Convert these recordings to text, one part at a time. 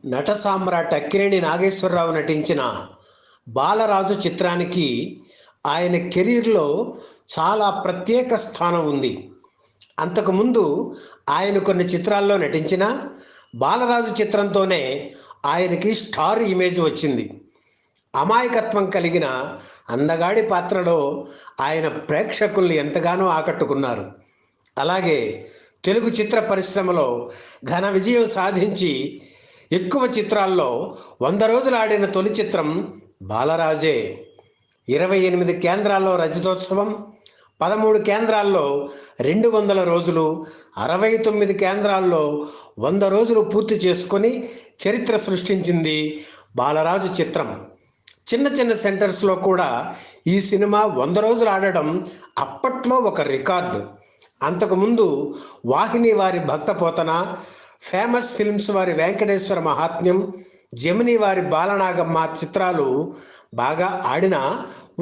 నట సామ్రాట్ అక్కినేని నాగేశ్వరరావు నటించిన బాలరాజు చిత్రానికి ఆయన కెరీర్లో చాలా ప్రత్యేక స్థానం ఉంది. అంతకుముందు ఆయన కొన్ని చిత్రాల్లో నటించిన బాలరాజు చిత్రంతోనే ఆయనకి స్టార్ ఇమేజ్ వచ్చింది. అమాయకత్వం కలిగిన అందగాడి పాత్రలో ఆయన ప్రేక్షకుల్ని ఎంతగానో ఆకట్టుకున్నారు. అలాగే తెలుగు చిత్ర పరిశ్రమలో ఘన విజయం సాధించి ఎక్కువ చిత్రాల్లో 100 రోజులు ఆడిన తొలి చిత్రం బాలరాజే. 28 కేంద్రాల్లో రజతోత్సవం, 13 కేంద్రాల్లో 200 రోజులు, 69 కేంద్రాల్లో 100 రోజులు పూర్తి చేసుకొని చరిత్ర సృష్టించింది బాలరాజు చిత్రం. చిన్న చిన్న సెంటర్స్లో కూడా ఈ సినిమా 100 రోజులు ఆడడం అప్పట్లో ఒక రికార్డు. అంతకుముందు వాహిని వారి భక్తపోతన, ఫేమస్ ఫిల్మ్స్ వారి వెంకటేశ్వర మహాత్మ్యం, జమిని వారి బాలనాగమ్మ చిత్రాలు బాగా ఆడినా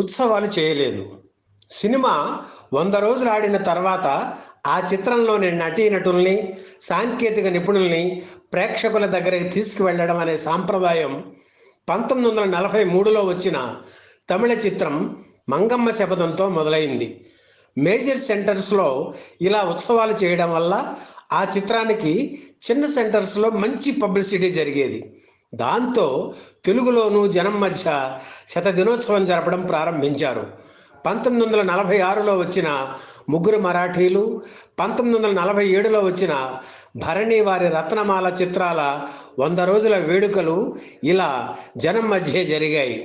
ఉత్సవాలు చేయలేదు. సినిమా 100 రోజులు ఆడిన తర్వాత ఆ చిత్రంలోని నటీనటుల్ని, సాంకేతిక నిపుణుల్ని ప్రేక్షకుల దగ్గరికి తీసుకువెళ్ళడం అనే సాంప్రదాయం 1943లో వచ్చిన తమిళ చిత్రం మంగమ్మ శపథంతో మొదలైంది. మేజర్ సెంటర్స్లో ఇలా ఉత్సవాలు చేయడం వల్ల ఆ చిత్రానికి చిన్న సెంటర్స్లో మంచి పబ్లిసిటీ జరిగేది. దాంతో తెలుగులోనూ జనం మధ్య శతదినోత్సవం జరపడం ప్రారంభించారు. 1946లో వచ్చిన ముగ్గురు మరాఠీలు, 1947లో వచ్చిన భరణి వారి రత్నమాల చిత్రాల 100 రోజుల వేడుకలు ఇలా జనం మధ్య జరిగాయి.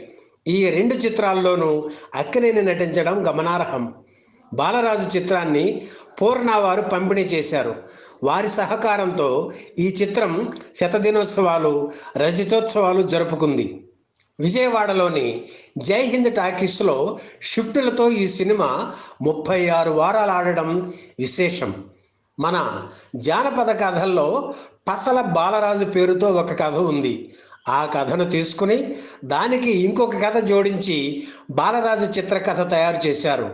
ఈ 2 చిత్రాల్లోనూ అక్కినేని నటించడం గమనార్హం. బాలరాజు చిత్రాన్ని పూర్ణ వారు పంపిణీ చేశారు. వారి సహకారంతో ఈ చిత్రం శతదినోత్సవాలు, రజతోత్సవాలు జరుపుకుంది. విజయవాడలోని జై హింద్ టాకీస్లో షిఫ్టులతో ఈ సినిమా 36 వారాలు ఆడడం విశేషం. మన జానపద కథల్లో పసల బాలరాజు పేరుతో ఒక కథ ఉంది. ఆ కథను తీసుకుని దానికి ఇంకొక కథ జోడించి బాలరాజు చిత్రకథ తయారు చేశారు.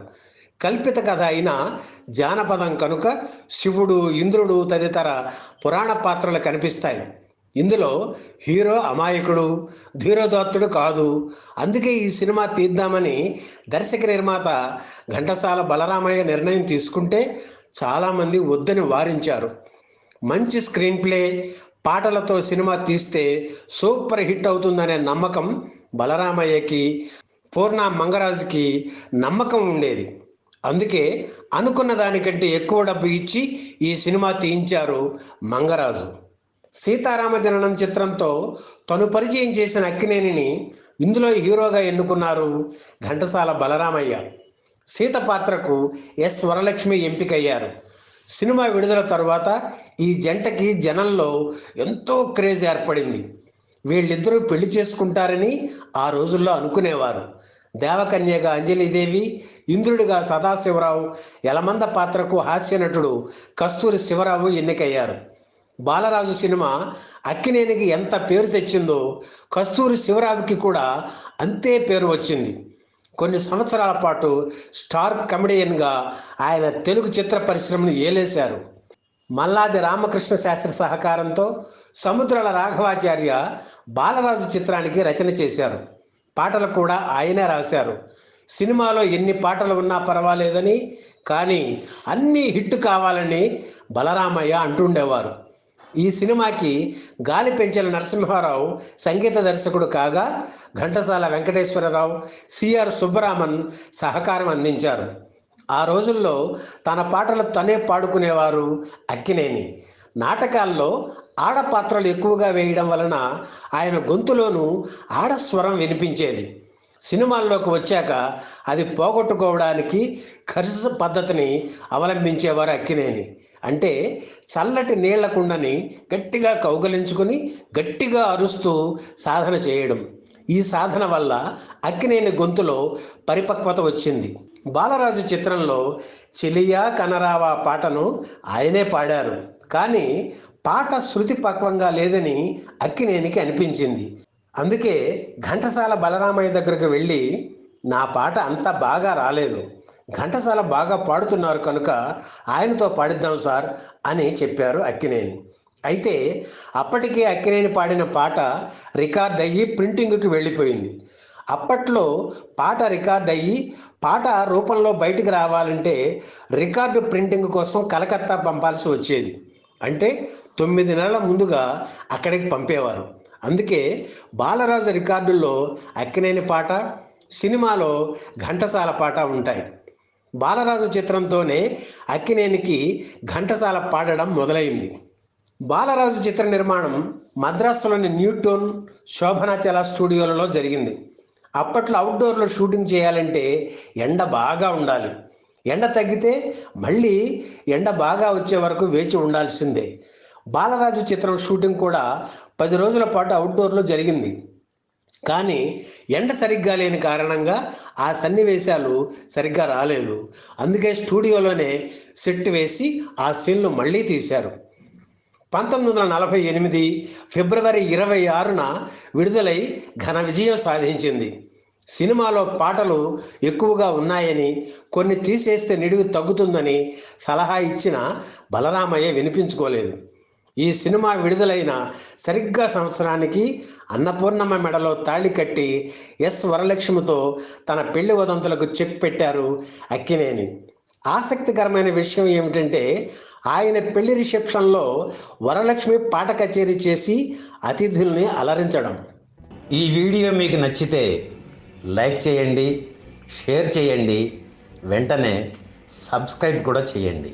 కల్పిత కథ అయిన జానపదం కనుక శివుడు, ఇంద్రుడు తదితర పురాణ పాత్రలు కనిపిస్తాయి. ఇందులో హీరో అమాయకుడు, ధీరోదాత్తుడు కాదు. అందుకే ఈ సినిమా తీద్దామని దర్శక నిర్మాత ఘంటసాల బలరామయ్య నిర్ణయం తీసుకుంటే చాలామంది వద్దని వారించారు. మంచి స్క్రీన్ ప్లే, పాటలతో సినిమా తీస్తే సూపర్ హిట్ అవుతుందనే నమ్మకం బలరామయ్యకి, పూర్ణ మంగరాజుకి నమ్మకం ఉండేది. అందుకే అనుకున్న దానికంటే ఎక్కువ డబ్బు ఇచ్చి ఈ సినిమా తీయించారు మంగరాజు. సీతారామ జననం చిత్రంతో తను పరిచయం చేసిన అక్కినేనిని ఇందులో హీరోగా ఎన్నుకున్నారు ఘంటసాల బలరామయ్య. సీత పాత్రకు ఎస్ వరలక్ష్మి ఎంపికయ్యారు. సినిమా విడుదల తరువాత ఈ జంటకి జనంలో ఎంతో క్రేజ్ ఏర్పడింది. వీళ్ళిద్దరూ పెళ్లి చేసుకుంటారని ఆ రోజుల్లో అనుకునేవారు. దేవకన్యగా అంజలీదేవి, ఇంద్రుడిగా సదాశివరావు, యలమంద పాత్రకు హాస్య నటుడు కస్తూరి శివరావు ఎన్నికయ్యారు. బాలరాజు సినిమా అక్కినేనికి ఎంత పేరు తెచ్చిందో కస్తూరి శివరావుకి కూడా అంతే పేరు వచ్చింది. కొన్ని సంవత్సరాల పాటు స్టార్ కమెడియన్గా ఆయన తెలుగు చిత్ర పరిశ్రమను ఏలేశారు. మల్లాది రామకృష్ణ శాస్త్రి సహకారంతో సముద్రాల రాఘవాచార్య బాలరాజు చిత్రానికి రచన చేశారు. పాటలు కూడా ఆయనే రాశారు. సినిమాలో ఎన్ని పాటలు ఉన్నా పర్వాలేదని, కానీ అన్నీ హిట్ కావాలని బలరామయ్య అంటుండేవారు. ఈ సినిమాకి గాలిపెంచెల నరసింహారావు సంగీత దర్శకుడు కాగా ఘంటసాల వెంకటేశ్వరరావు, సిఆర్ సుబ్బరామన్ సహకారం అందించారు. ఆ రోజుల్లో తన పాటలు తనే పాడుకునేవారు అక్కినేని. నాటకాల్లో ఆడపాత్రలు ఎక్కువగా వేయడం వలన ఆయన గొంతులోనూ ఆడస్వరం వినిపించేది. సినిమాల్లోకి వచ్చాక అది పోగొట్టుకోవడానికి ఖర్చు పద్ధతిని అవలంబించేవారు అక్కినేని. అంటే చల్లటి నీళ్ల కుండని గట్టిగా కౌగలించుకుని గట్టిగా అరుస్తూ సాధన చేయడం. ఈ సాధన వల్ల అక్కినేని గొంతులో పరిపక్వత వచ్చింది. బాలరాజు చిత్రంలో చెలియా కనరావా పాటను ఆయనే పాడారు. కానీ పాట శృతి పక్వంగా లేదని అక్కినేనికి అనిపించింది. అందుకే ఘంటసాల బలరామయ్య దగ్గరకు వెళ్ళి, నా పాట అంత బాగా రాలేదు, ఘంటసాల బాగా పాడుతున్నారు కనుక ఆయనతో పాడిద్దాం సార్ అని చెప్పారు అక్కినేని. అయితే అప్పటికే అక్కినేని పాడిన పాట రికార్డ్ అయ్యి ప్రింటింగ్కి వెళ్ళిపోయింది. అప్పట్లో పాట రికార్డ్ అయ్యి పాట రూపంలో బయటికి రావాలంటే రికార్డు ప్రింటింగ్ కోసం కలకత్తా పంపాల్సి వచ్చేది. అంటే 9 నెలల ముందుగా అక్కడికి పంపేవారు. అందుకే బాలరాజు రికార్డుల్లో అక్కినేని పాట, సినిమాలో ఘంటసాల పాట ఉంటాయి. బాలరాజు చిత్రంతోనే అక్కినేనికి ఘంటసాల పాడడం మొదలైంది. బాలరాజు చిత్ర నిర్మాణం మద్రాసులోని న్యూటౌన్, శోభనాచల స్టూడియోలలో జరిగింది. అప్పట్లో అవుట్డోర్లో షూటింగ్ చేయాలంటే ఎండ బాగా ఉండాలి. ఎండ తగ్గితే మళ్ళీ ఎండ బాగా వచ్చే వరకు వేచి ఉండాల్సిందే. బాలరాజు చిత్రం షూటింగ్ కూడా 10 రోజుల పాటు అవుట్డోర్లో జరిగింది. కానీ ఎండ సరిగ్గా లేని కారణంగా ఆ సన్నివేశాలు సరిగ్గా రాలేదు. అందుకే స్టూడియోలోనే సెట్ వేసి ఆ సీన్లు మళ్ళీ తీశారు. 1948 ఫిబ్రవరి 26న విడుదలై ఘన విజయం సాధించింది. సినిమాలో పాటలు ఎక్కువగా ఉన్నాయని, కొన్ని తీసేస్తే నిడివి తగ్గుతుందని సలహా ఇచ్చిన బలరామయ్య వినిపించుకోలేదు. ఈ సినిమా విడుదలైన సరిగ్గా సంవత్సరానికి అన్నపూర్ణమ్మ మెడలో తాళి కట్టి ఎస్ వరలక్ష్మితో తన పెళ్లి వదంతులకు చెక్ పెట్టారు అక్కినేని. ఆసక్తికరమైన విషయం ఏమిటంటే ఆయన పెళ్లి రిసెప్షన్లో వరలక్ష్మి పాట కచేరీ చేసి అతిథుల్ని అలరించడం. ఈ వీడియో మీకు నచ్చితే లైక్ చేయండి, షేర్ చేయండి, వెంటనే సబ్స్క్రైబ్ కూడా చేయండి.